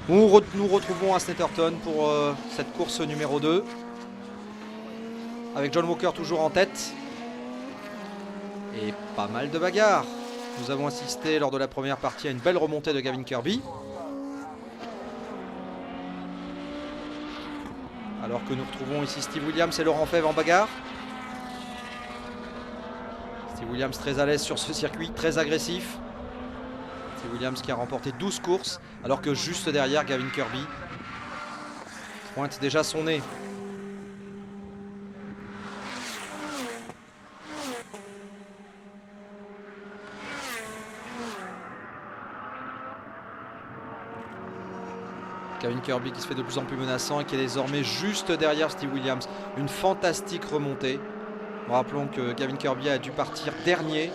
Nous retrouvons à Snetterton pour cette course numéro 2. Avec John Walker toujours en tête. Et pas mal de bagarres. Nous avons assisté lors de la première partie à une belle remontée de Gavin Kirby. Alors que nous retrouvons ici Steve Williams et Laurent Fèvre en bagarre. Steve Williams très à l'aise sur ce circuit, très agressif. Steve Williams qui a remporté 12 courses, alors que juste derrière, Gavin Kirby pointe déjà son nez. Gavin Kirby qui se fait de plus en plus menaçant et qui est désormais juste derrière Steve Williams. Une fantastique remontée. Rappelons que Gavin Kirby a dû partir dernier.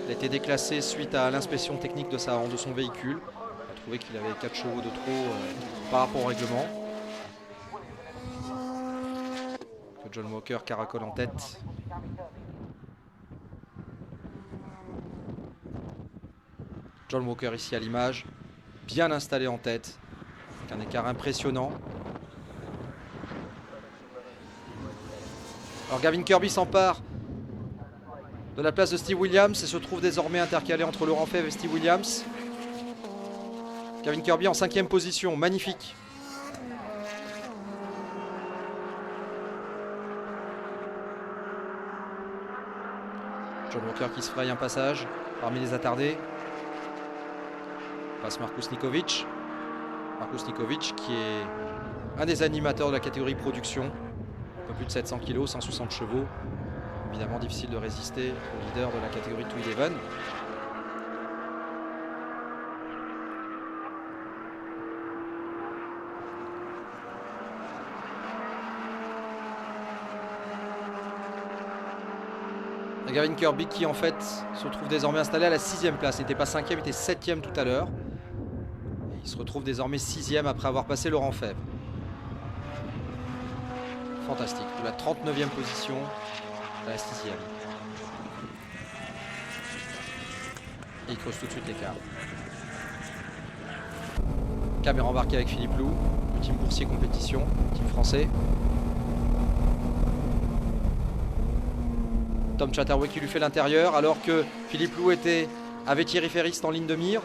Il a été déclassé suite à l'inspection technique de son véhicule. Il a trouvé qu'il avait 4 chevaux de trop par rapport au règlement. Que John Walker caracole en tête. John Walker ici à l'image, bien installé en tête, avec un écart impressionnant. Alors Gavin Kirby s'empare de la place de Steve Williams et se trouve désormais intercalé entre Laurent Fèvre et Steve Williams. Gavin Kirby en 5e position, magnifique. John Walker qui se fraye un passage parmi les attardés. Passe Markus Nikovic. Markus Nikovic qui est un des animateurs de la catégorie production. Un peu plus de 700 kg, 160 chevaux. Évidemment difficile de résister au leader de la catégorie 211. Gavin Kirby qui en fait se retrouve désormais installé à la 6e place. Il n'était pas 5e, il était 7e tout à l'heure. Il se retrouve désormais 6e après avoir passé Laurent Fèvre. Fantastique, de la 39e position à la 6e. Et il creuse tout de suite l'écart. Caméra embarquée avec Philippe Lou, le team Boursier Compétition, team français. Tom Chatterway qui lui fait l'intérieur alors que Philippe Lou avait Thierry Ferrist en ligne de mire.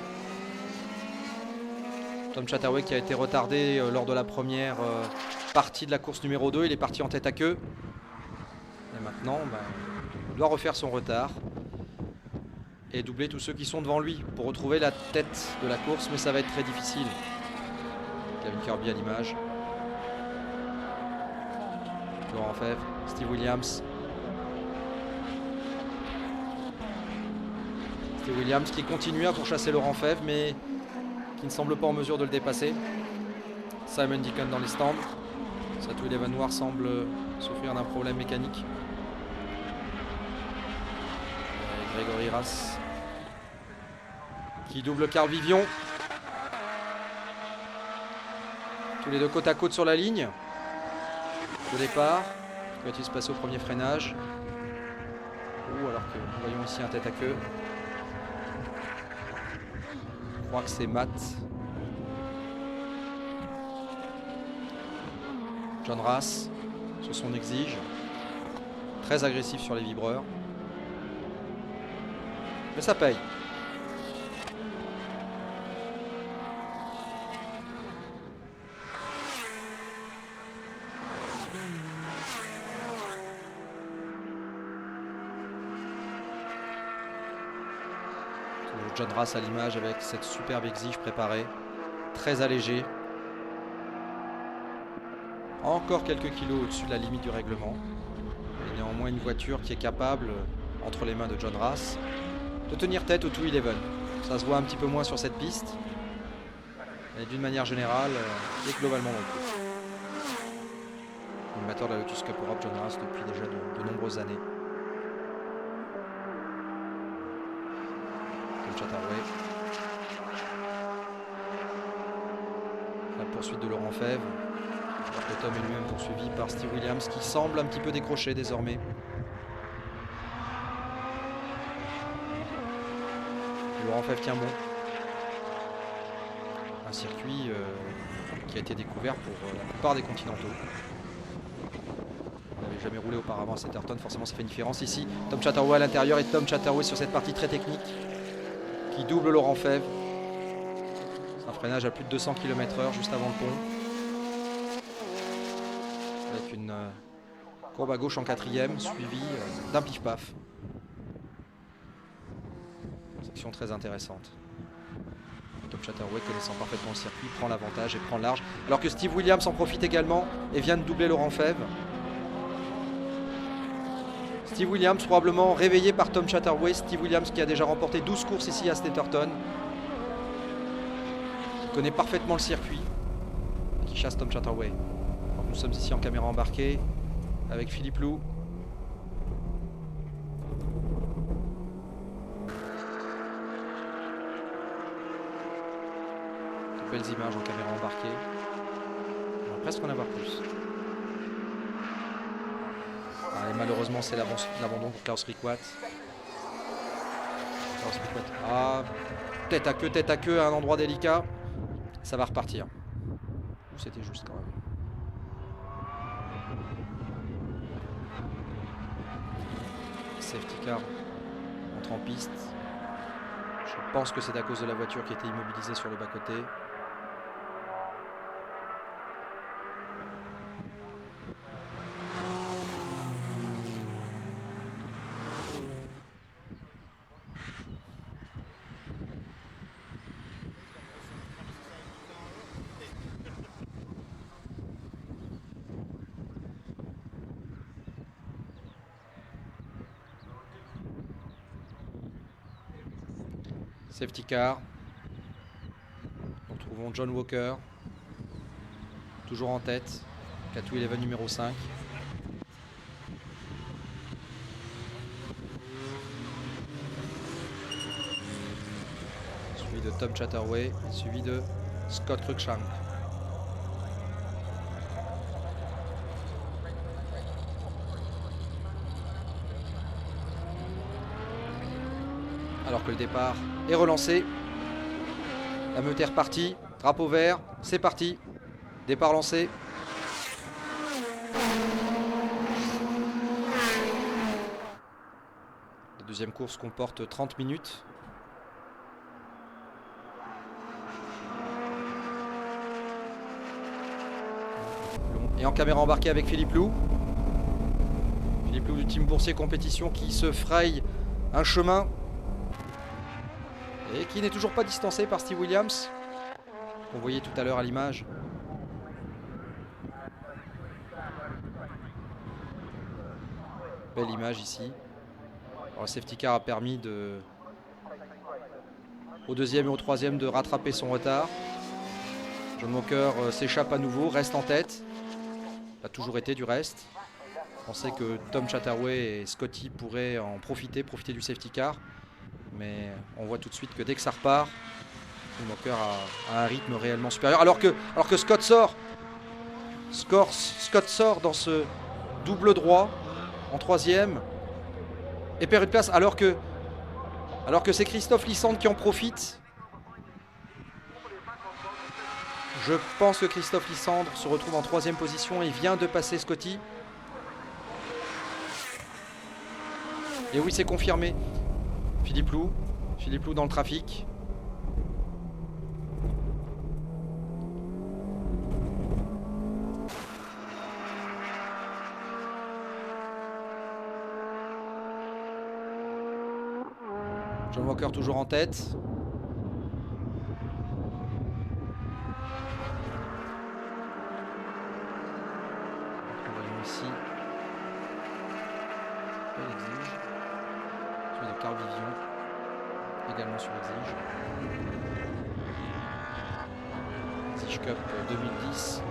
Tom Chatterway qui a été retardé lors de la première partie de la course numéro 2. Il est parti en tête à queue. Et maintenant, il doit refaire son retard et doubler tous ceux qui sont devant lui pour retrouver la tête de la course. Mais ça va être très difficile. Gavin Kirby à l'image. Laurent Fèvre, Steve Williams. Steve Williams qui continue à pourchasser Laurent Fèvre mais qui ne semble pas en mesure de le dépasser. Simon Deacon dans les stands. Satou Eleven Noir semble souffrir d'un problème mécanique. Et Grégory Rass qui double Carl Vivion. Tous les deux côte à côte sur la ligne de départ. Que va-t-il se passer au premier freinage? Alors que nous voyons ici un tête à queue. Je crois que c'est Matt. John Rass sur son exige. Très agressif sur les vibreurs. Mais ça paye. John Rass à l'image avec cette superbe exige préparée. Très allégée. Encore quelques kilos au-dessus de la limite du règlement. Et néanmoins une voiture qui est capable, entre les mains de John Rass, de tenir tête au 211. Ça se voit un petit peu moins sur cette piste. Mais d'une manière générale, et globalement non plus. Animateur de la Lotus Cup Europe, John Rass, depuis déjà de nombreuses années. Tom Chatterway. La poursuite de Laurent Fèvre. Le Tom est lui-même poursuivi par Steve Williams qui semble un petit peu décroché désormais. Laurent Fèvre tient bon. Un circuit qui a été découvert pour la plupart des continentaux. On n'avait jamais roulé auparavant à Cetterton, forcément ça fait une différence. Ici, Tom Chatterway à l'intérieur et Tom Chatterway sur cette partie très technique qui double Laurent Fèvre. C'est un freinage à plus de 200 km/h juste avant le pont. Avec une courbe à gauche en 4ème, suivie d'un pif-paf. Section très intéressante. Tom Chatterway, connaissant parfaitement le circuit, prend l'avantage et prend le large. Alors que Steve Williams en profite également et vient de doubler Laurent Fèvre. Steve Williams probablement réveillé par Tom Chatterway. Steve Williams qui a déjà remporté 12 courses ici à Cetterton. Qui connaît parfaitement le circuit. Qui chasse Tom Chatterway. Alors nous sommes ici en caméra embarquée avec Philippe Lou. Belles images en caméra embarquée. On va presque en avoir plus. Et malheureusement c'est l'abandon pour Klaus Rickwat. Ah, tête à queue à un endroit délicat. Ça va repartir. C'était juste quand même. Safety car entre en piste. Je pense que c'est à cause de la voiture qui était immobilisée sur le bas-côté. Safety car. Nous retrouvons John Walker. Toujours en tête. Cat211 numéro 5. Suivi de Tom Chatterway et suivi de Scott Cruikshank. Alors que le départ est relancé. La meute est repartie. Drapeau vert, c'est parti. Départ lancé. La deuxième course comporte 30 minutes. Et en caméra embarquée avec Philippe Lou. Philippe Lou du team Boursier Compétition qui se fraye un chemin. Et qui n'est toujours pas distancé par Steve Williams, qu'on voyait tout à l'heure à l'image. Belle image ici. Alors, le safety car a permis au deuxième et au troisième de rattraper son retard. John Walker s'échappe à nouveau, reste en tête. Il a toujours été du reste. Je pensais que Tom Chatterway et Scotty pourraient en profiter du safety car. Mais on voit tout de suite que dès que ça repart, John Walker a un rythme réellement supérieur. Alors que Scott sort dans ce double droit en troisième et perd une place alors que c'est Christophe Lissandre qui en profite. Je pense que Christophe Lissandre se retrouve en troisième position et vient de passer Scotty. Et oui, c'est confirmé. Philippe Lou dans le trafic. John Walker toujours en tête. Voyons ici. Belle exige. Celui de Carl Vivion. Également sur exige. Exige Cup 2010.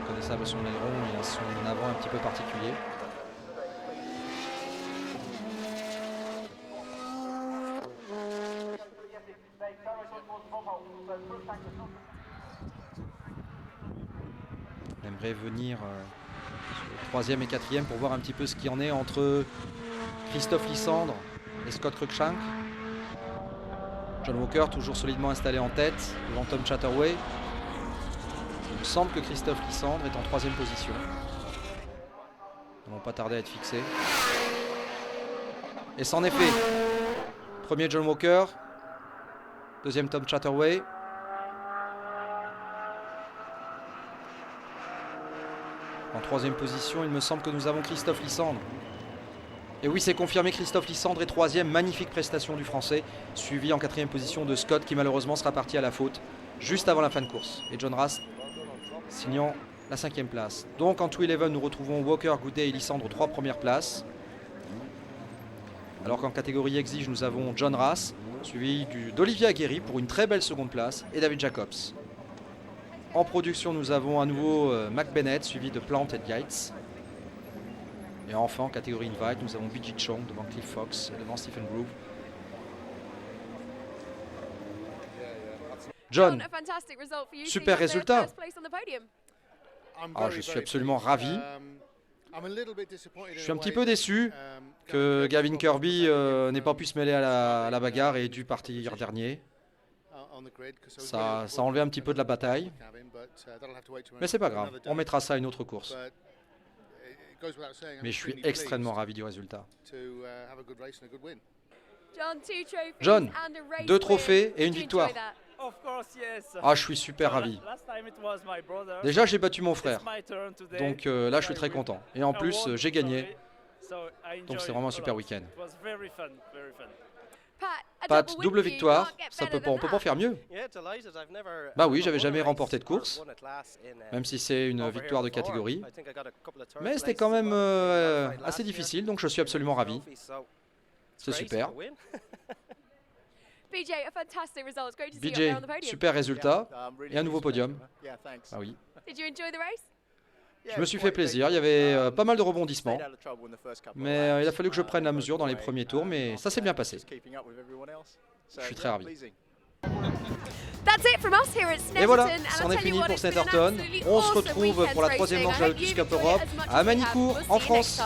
Reconnaissable son aileron et son avant un petit peu particulier. On aimerait venir sur le troisième et quatrième pour voir un petit peu ce qu'il y en est entre Christophe Lissandre et Scott Cruikshank. John Walker toujours solidement installé en tête devant Tom Chatterway. Il me semble que Christophe Lysandre est en 3e position. Ils vont pas tarder à être fixés. Et c'en est fait. Premier John Walker. Deuxième Tom Chatterway. En 3e position, il me semble que nous avons Christophe Lysandre. Et oui, c'est confirmé, Christophe Lysandre est 3e. Magnifique prestation du Français. Suivi en 4e position de Scott, qui malheureusement sera parti à la faute juste avant la fin de course. Et John Ras signant la 5e place. Donc en 2-11, nous retrouvons Walker, Goudet et Lysandre aux 3 premières places. Alors qu'en catégorie exige, nous avons John Ras, suivi d'Olivier Aguerri pour une très belle seconde place, et David Jacobs. En production, nous avons à nouveau Mac Bennett, suivi de Plant et Yates. Et enfin, en catégorie Invite, nous avons B.J. Chong devant Cliff Fox et devant Stephen Groove. John, super résultat. Ah, je suis absolument ravi. Je suis un petit peu déçu que Gavin Kirby n'ait pas pu se mêler à la bagarre et ait dû partir dernier. Ça a enlevé un petit peu de la bataille. Mais c'est pas grave, on mettra ça à une autre course. Mais je suis extrêmement ravi du résultat. John, 2 trophées et une victoire. Ah, je suis super ravi. Déjà, j'ai battu mon frère. Donc là, je suis très content. Et en plus, j'ai gagné. Donc c'est vraiment un super week-end. Pat, double victoire. On peut pas faire mieux. Bah oui, j'avais jamais remporté de course. Même si c'est une victoire de catégorie. Mais c'était quand même assez difficile. Donc je suis absolument ravi. C'est super. BJ, super résultat et un nouveau podium. Ah oui. Je me suis fait plaisir, il y avait pas mal de rebondissements. Mais il a fallu que je prenne la mesure dans les premiers tours, mais ça s'est bien passé. Je suis très ravi. Et voilà, c'en est fini pour Snetterton. On se retrouve pour la 3e manche de la Lotus Cup Europe à Manicourt, en France.